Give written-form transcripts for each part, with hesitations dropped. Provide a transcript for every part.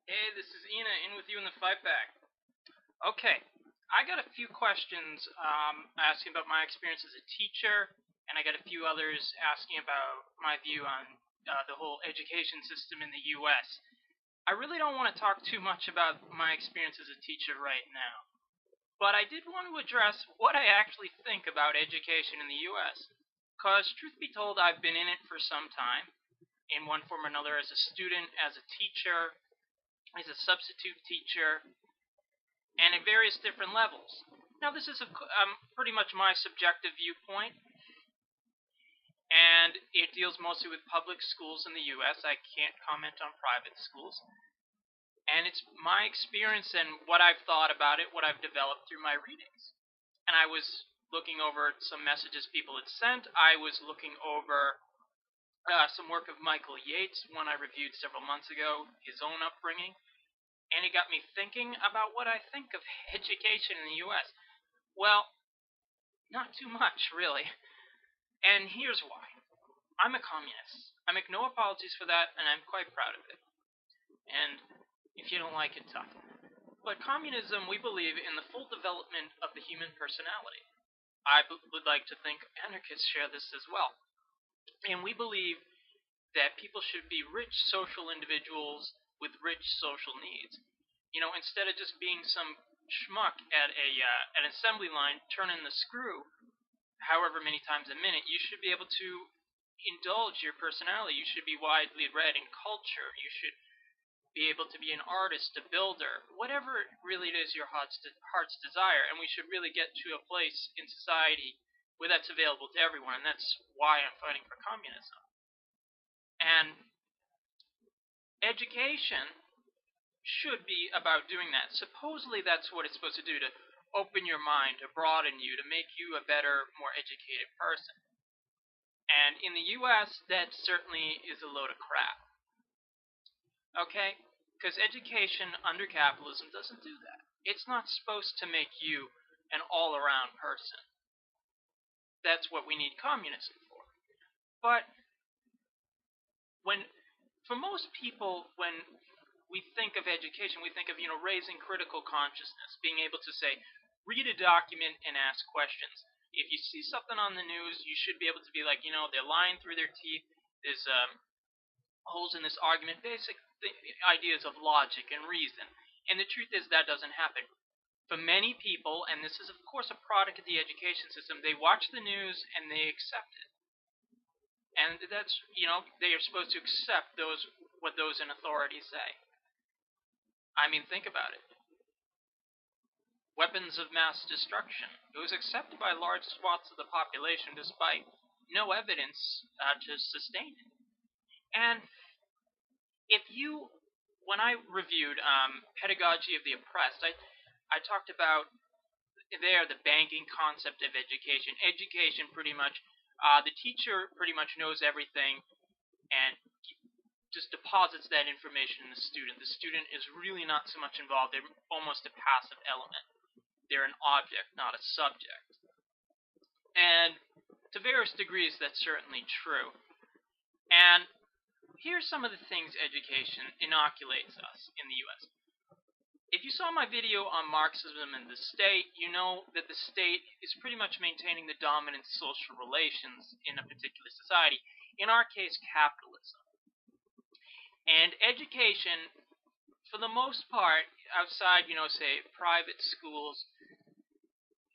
Hey, this is Ina in with you in the fight back. Okay, I got a few questions asking about my experience as a teacher, and I got a few others asking about my view on the whole education system in the U.S. I really don't want to talk too much about my experience as a teacher right now, but I did want to address what I actually think about education in the U.S. Because, truth be told, I've been in it for some time, in one form or another, as a student, as a teacher, as a substitute teacher, and at various different levels. Now, this is pretty much my subjective viewpoint, and it deals mostly with public schools in the U.S. I can't comment on private schools. And it's my experience and what I've thought about it, what I've developed through my readings. And I was looking over some messages people had sent. I was looking over some work of Michael Yates, one I reviewed several months ago, his own upbringing. And it got me thinking about what I think of education in the U.S. Well, not too much, really. And here's why. I'm a communist. I make no apologies for that, and I'm quite proud of it. And if you don't like it, tough. But communism, we believe in the full development of the human personality. Would like to think anarchists share this as well. And we believe that people should be rich social individuals with rich social needs. Instead of just being some schmuck at an assembly line turning the screw however many times a minute, you should be able to indulge your personality. You should be widely read in culture. You should be able to be an artist, a builder, whatever really it is your heart's desire. And we should really get to a place in society where that's available to everyone. And that's why I'm fighting for communism. And education should be about doing that. Supposedly, that's what it's supposed to do, to open your mind, to broaden you, to make you a better, more educated person. And in the US, that certainly is a load of crap. Okay? Because education under capitalism doesn't do that. It's not supposed to make you an all around person. That's what we need communism for. But when, for most people, when we think of education, we think of, raising critical consciousness, being able to say, read a document and ask questions. If you see something on the news, you should be able to be like, they're lying through their teeth. There's holes in this argument, basic ideas of logic and reason. And the truth is that doesn't happen. For many people, and this is of course a product of the education system, they watch the news and they accept it. And that's, they are supposed to accept what those in authority say. I mean, think about it. Weapons of mass destruction. It was accepted by large swaths of the population despite no evidence to sustain it. And if you, when I reviewed Pedagogy of the Oppressed, I talked about the banking concept of education. Education, pretty much, the teacher pretty much knows everything and just deposits that information in the student. The student is really not so much involved. They're almost a passive element. They're an object, not a subject. And to various degrees, that's certainly true. And here's some of the things education inoculates us in the US. If you saw my video on Marxism and the state, you know that the state is pretty much maintaining the dominant social relations in a particular society, in our case, capitalism. And education, for the most part, outside, say, private schools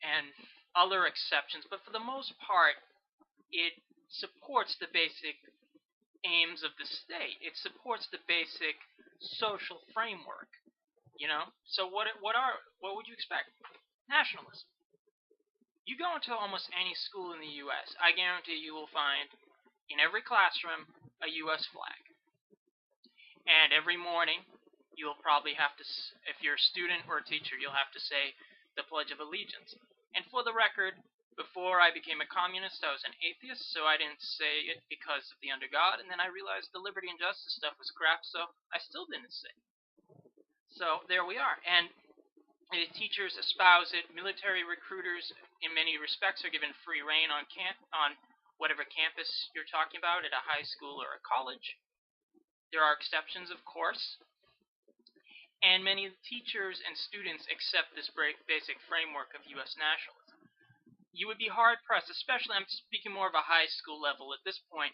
and other exceptions, but for the most part, it supports the basic aims of the state. It supports the basic social framework. So what would you expect? Nationalism. You go into almost any school in the U.S., I guarantee you will find in every classroom a U.S. flag. And every morning, you'll probably have to, if you're a student or a teacher, you'll have to say the Pledge of Allegiance. And for the record, before I became a communist, I was an atheist, so I didn't say it because of the under God, and then I realized the liberty and justice stuff was crap, so I still didn't say it. So there we are. And the teachers espouse it. Military recruiters, in many respects, are given free reign on whatever campus you're talking about, at a high school or a college. There are exceptions, of course. and many teachers and students accept this basic framework of U.S. nationalism. You would be hard-pressed, especially, I'm speaking more of a high school level at this point,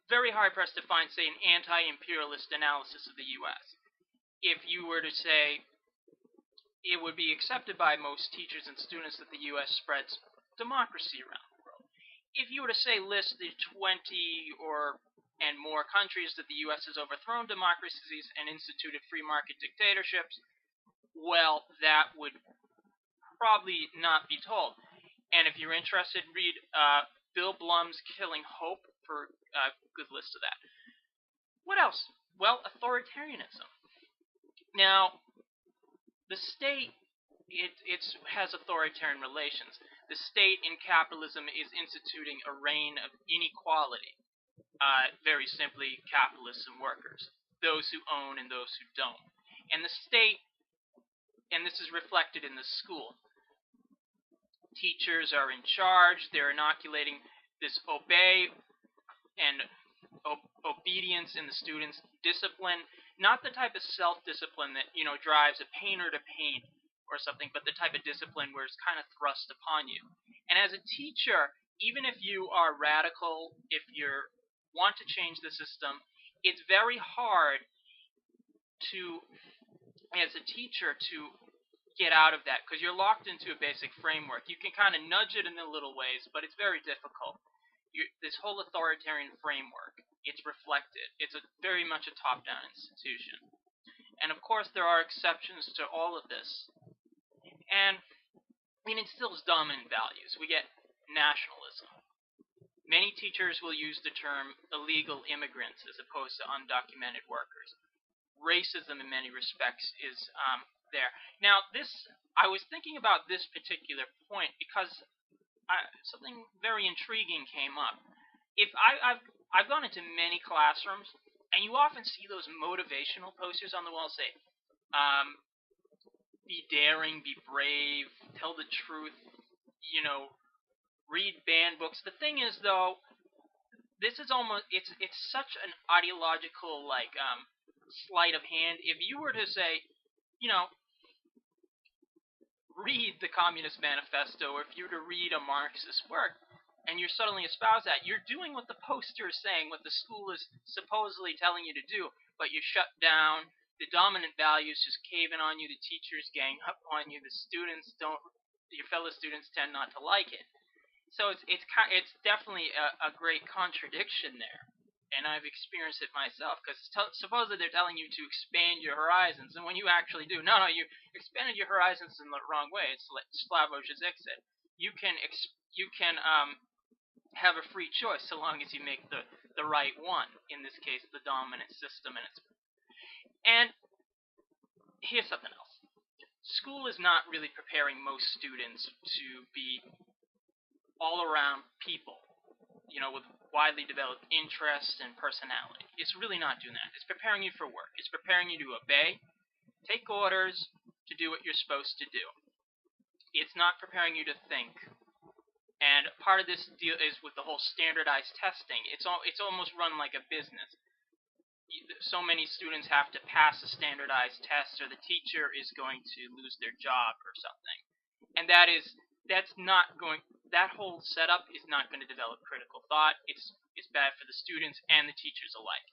very hard-pressed to find, say, an anti-imperialist analysis of the U.S. If you were to say it would be accepted by most teachers and students that the U.S. spreads democracy around the world. If you were to say list the 20 or and more countries that the U.S. has overthrown democracies and instituted free market dictatorships, well, that would probably not be told. And if you're interested, read Bill Blum's Killing Hope for a good list of that. What else? Well, authoritarianism. Now, the state, it has authoritarian relations. The state in capitalism is instituting a reign of inequality. Very simply, capitalists and workers. Those who own and those who don't. And the state, and this is reflected in the school, teachers are in charge. They're inoculating this obedience in the students, discipline, not the type of self-discipline that, drives a painter to paint or something, but the type of discipline where it's kind of thrust upon you. And as a teacher, even if you are radical, if you want to change the system, it's very hard to, as a teacher, to get out of that, because you're locked into a basic framework. You can kind of nudge it in the little ways, but it's very difficult. This whole authoritarian framework, it's reflected. It's very much a top-down institution. And of course, there are exceptions to all of this. And it instills dominant values. We get nationalism. Many teachers will use the term illegal immigrants as opposed to undocumented workers. Racism in many respects is there. Now, I was thinking about this particular point because something very intriguing came up. I've gone into many classrooms, and you often see those motivational posters on the wall say, be daring, be brave, tell the truth, read banned books. The thing is, though, this is almost, it's such an ideological, sleight of hand. If you were to say, read the Communist Manifesto, or if you were to read a Marxist work, and you suddenly espouse that, you're doing what the poster is saying, what the school is supposedly telling you to do, but you shut down. The dominant values just cave in on you. The teachers gang up on you. The students don't. Your fellow students tend not to like it. So it's definitely a great contradiction there, and I've experienced it myself. Because supposedly they're telling you to expand your horizons, and when you actually do, no, you expanded your horizons in the wrong way. It's like Slavoj Žižek said. You can have a free choice so long as you make the right one. In this case, the dominant system, and here's something else. School is not really preparing most students to be all-around people, with widely developed interests and personality. It's really not doing that. It's preparing you for work. It's preparing you to obey, take orders, to do what you're supposed to do. It's not preparing you to think. And part of this deal is with the whole standardized testing. It's almost run like a business. So many students have to pass a standardized test, or the teacher is going to lose their job or something. And that whole setup is not going to develop critical thought. It's bad for the students and the teachers alike.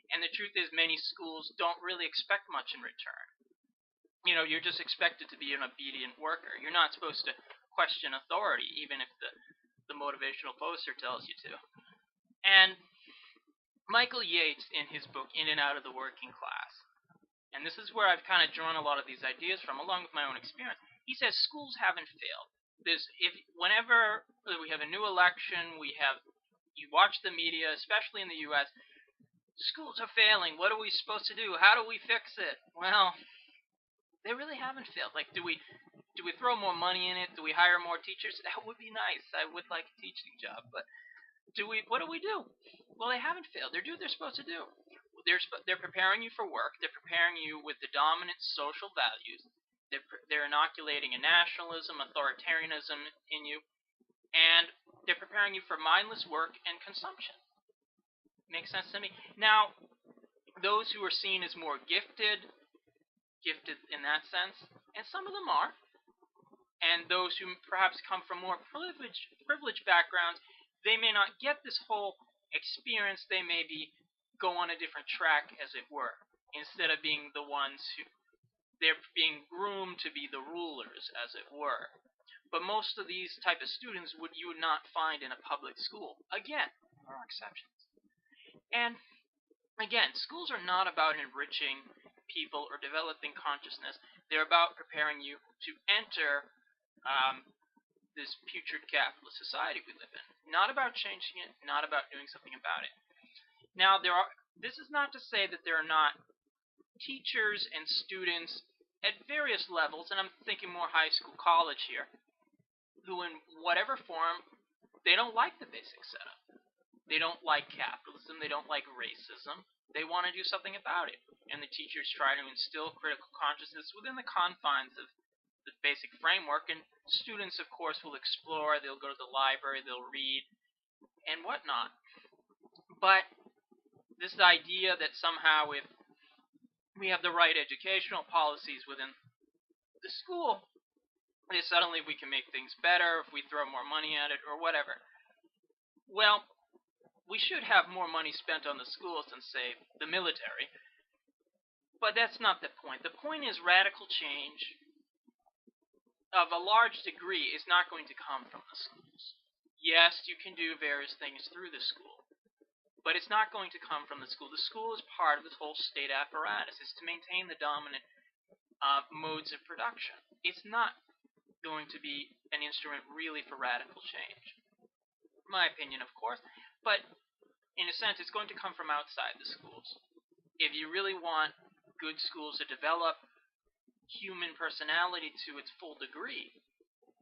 And the truth is, many schools don't really expect much in return. You're just expected to be an obedient worker. You're not supposed to question authority, even if the motivational poster tells you to. And Michael Yates, in his book In and Out of the Working Class, and this is where I've kind of drawn a lot of these ideas from, along with my own experience, he says schools haven't failed. Whenever we have a new election, you watch the media, especially in the U.S., schools are failing. What are we supposed to do? How do we fix it? Well, they really haven't failed. Do we throw more money in it? Do we hire more teachers? That would be nice. I would like a teaching job, but what do we do? Well, they haven't failed. They're doing what they're supposed to do. They're preparing you for work. They're preparing you with the dominant social values. They're inoculating a nationalism, authoritarianism in you, and they're preparing you for mindless work and consumption. Makes sense to me? Now, those who are seen as more gifted, gifted in that sense, and some of them are. And those who perhaps come from more privileged backgrounds, they may not get this whole experience. They maybe go on a different track, as it were, instead of being the ones who they're being groomed to be the rulers, as it were. But most of these type of students you would not find in a public school. Again, there are exceptions. And again, schools are not about enriching people or developing consciousness. They're about preparing you to enter this putrid capitalist society we live in. Not about changing it, not about doing something about it. Now, this is not to say that there are not teachers and students at various levels, and I'm thinking more high school, college here, who in whatever form, they don't like the basic setup. They don't like capitalism. They don't like racism. They want to do something about it. And the teachers try to instill critical consciousness within the confines of the basic framework. And students, of course, will explore. They'll go to the library. They'll read and whatnot. But this idea that somehow if we have the right educational policies within the school, that suddenly we can make things better if we throw more money at it or whatever. Well, we should have more money spent on the schools than, say, the military. But that's not the point. The point is radical change of a large degree is not going to come from the schools. Yes, you can do various things through the school, but it's not going to come from the school. The school is part of this whole state apparatus. It's to maintain the dominant modes of production. It's not going to be an instrument really for radical change. My opinion, of course, but in a sense, it's going to come from outside the schools. If you really want good schools to develop human personality to its full degree,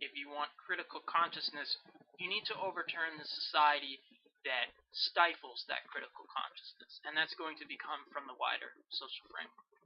if you want critical consciousness, you need to overturn the society that stifles that critical consciousness, and that's going to come from the wider social framework.